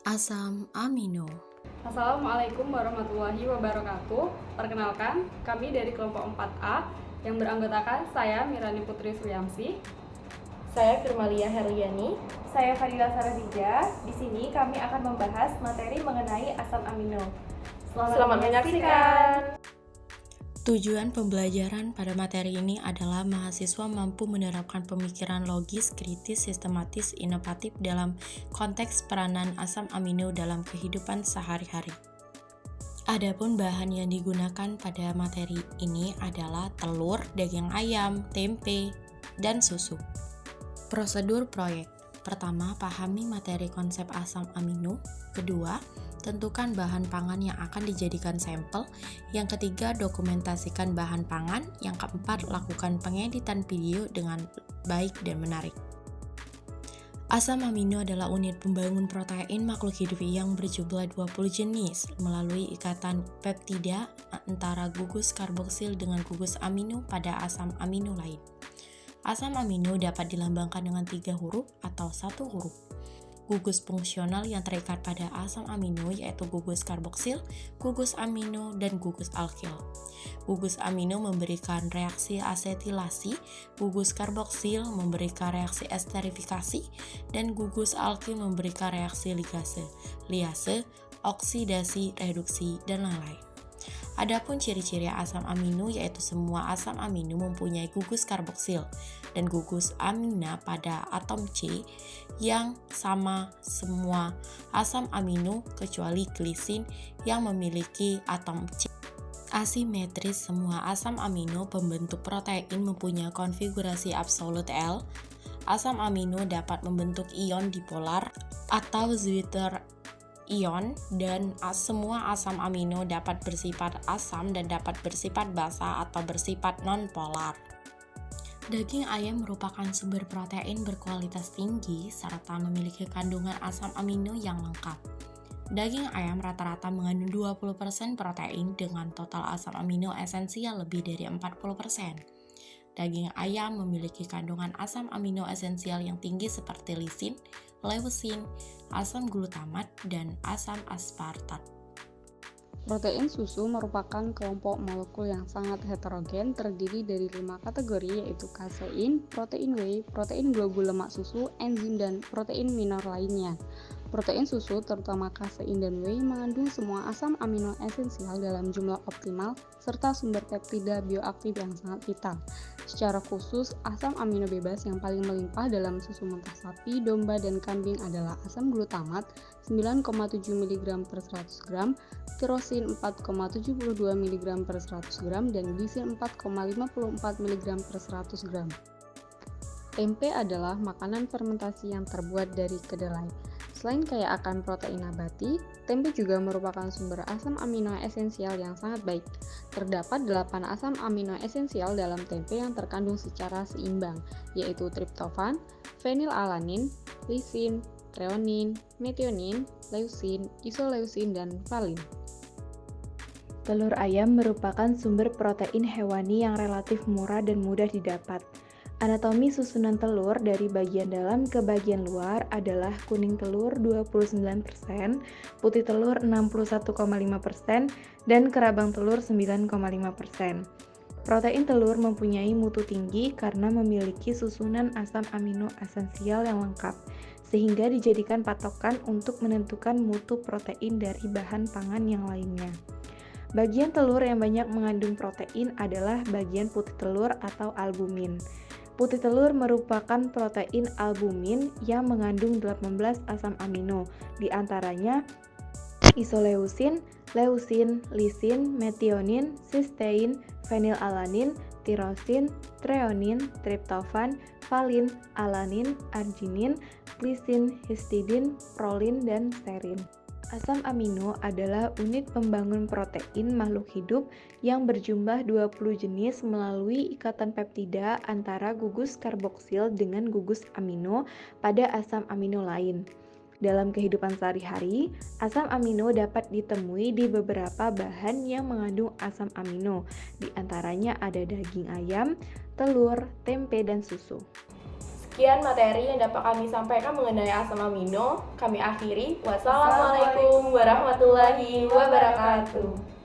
Asam amino. Assalamualaikum warahmatullahi wabarakatuh. Perkenalkan, kami dari kelompok 4A yang beranggotakan saya Mirani Putri Suryamsi. Saya Firmalia Herliani. Saya Fadila Sarafija. Di sini kami akan membahas materi mengenai asam amino. Selamat menyaksikan. Tujuan pembelajaran pada materi ini adalah mahasiswa mampu menerapkan pemikiran logis, kritis, sistematis, inovatif dalam konteks peranan asam amino dalam kehidupan sehari-hari. Adapun bahan yang digunakan pada materi ini adalah telur, daging ayam, tempe, dan susu. Prosedur proyek. Pertama, pahami materi konsep asam amino. Kedua, tentukan bahan pangan yang akan dijadikan sampel. Yang ketiga, dokumentasikan bahan pangan. Yang keempat, lakukan pengeditan video dengan baik dan menarik. Asam amino adalah unit pembangun protein makhluk hidup yang berjumlah 20 jenis melalui ikatan peptida antara gugus karboksil dengan gugus amino pada asam amino lain. Asam amino dapat dilambangkan dengan 3 huruf atau 1 huruf. Gugus fungsional yang terikat pada asam amino yaitu gugus karboksil, gugus amino, dan gugus alkil. Gugus amino memberikan reaksi asetilasi, gugus karboksil memberikan reaksi esterifikasi, dan gugus alkil memberikan reaksi ligase, liase, oksidasi, reduksi, dan lain-lain. Adapun ciri-ciri asam amino yaitu semua asam amino mempunyai gugus karboksil dan gugus amina pada atom C yang sama semua asam amino kecuali glisin yang memiliki atom C. Asimetris semua asam amino pembentuk protein mempunyai konfigurasi absolut L. Asam amino dapat membentuk ion dipolar atau Zwitter ion dan semua asam amino dapat bersifat asam dan dapat bersifat basa atau bersifat non-polar. Daging ayam merupakan sumber protein berkualitas tinggi serta memiliki kandungan asam amino yang lengkap. Daging ayam rata-rata mengandung 20% protein dengan total asam amino esensial lebih dari 40%. Daging ayam memiliki kandungan asam amino esensial yang tinggi seperti lisin, leusin, asam glutamat, dan asam aspartat. Protein susu merupakan kelompok molekul yang sangat heterogen terdiri dari 5 kategori yaitu kasein, protein whey, protein globul lemak susu, enzim, dan protein minor lainnya. Protein susu, terutama kasein dan whey, mengandung semua asam amino esensial dalam jumlah optimal serta sumber peptida bioaktif yang sangat vital. Secara khusus, asam amino bebas yang paling melimpah dalam susu mentah sapi, domba, dan kambing adalah asam glutamat 9,7 mg per 100 gram, tirosin 4,72 mg per 100 gram, dan glisin 4,54 mg per 100 gram. Tempe adalah makanan fermentasi yang terbuat dari kedelai. Selain kaya akan protein nabati, tempe juga merupakan sumber asam amino esensial yang sangat baik. Terdapat 8 asam amino esensial dalam tempe yang terkandung secara seimbang, yaitu triptofan, fenilalanin, lisin, treonin, metionin, leusin, isoleusin, dan valin. Telur ayam merupakan sumber protein hewani yang relatif murah dan mudah didapat. Anatomi susunan telur dari bagian dalam ke bagian luar adalah kuning telur 29%, putih telur 61,5%, dan kerabang telur 9,5%. Protein telur mempunyai mutu tinggi karena memiliki susunan asam amino esensial yang lengkap, sehingga dijadikan patokan untuk menentukan mutu protein dari bahan pangan yang lainnya. Bagian telur yang banyak mengandung protein adalah bagian putih telur atau albumin. Putih telur merupakan protein albumin yang mengandung 18 asam amino, di antaranya isoleusin, leusin, lisin, metionin, sistein, fenilalanin, tirosin, treonin, triptofan, valin, alanin, arginin, glisin, histidin, prolin, dan serin. Asam amino adalah unit pembangun protein makhluk hidup yang berjumlah 20 jenis melalui ikatan peptida antara gugus karboksil dengan gugus amino pada asam amino lain. Dalam kehidupan sehari-hari, asam amino dapat ditemui di beberapa bahan yang mengandung asam amino, di antaranya ada daging ayam, telur, tempe, dan susu. Sekian materi yang dapat kami sampaikan mengenai asam amino. Kami akhiri. Wassalamualaikum warahmatullahi wabarakatuh.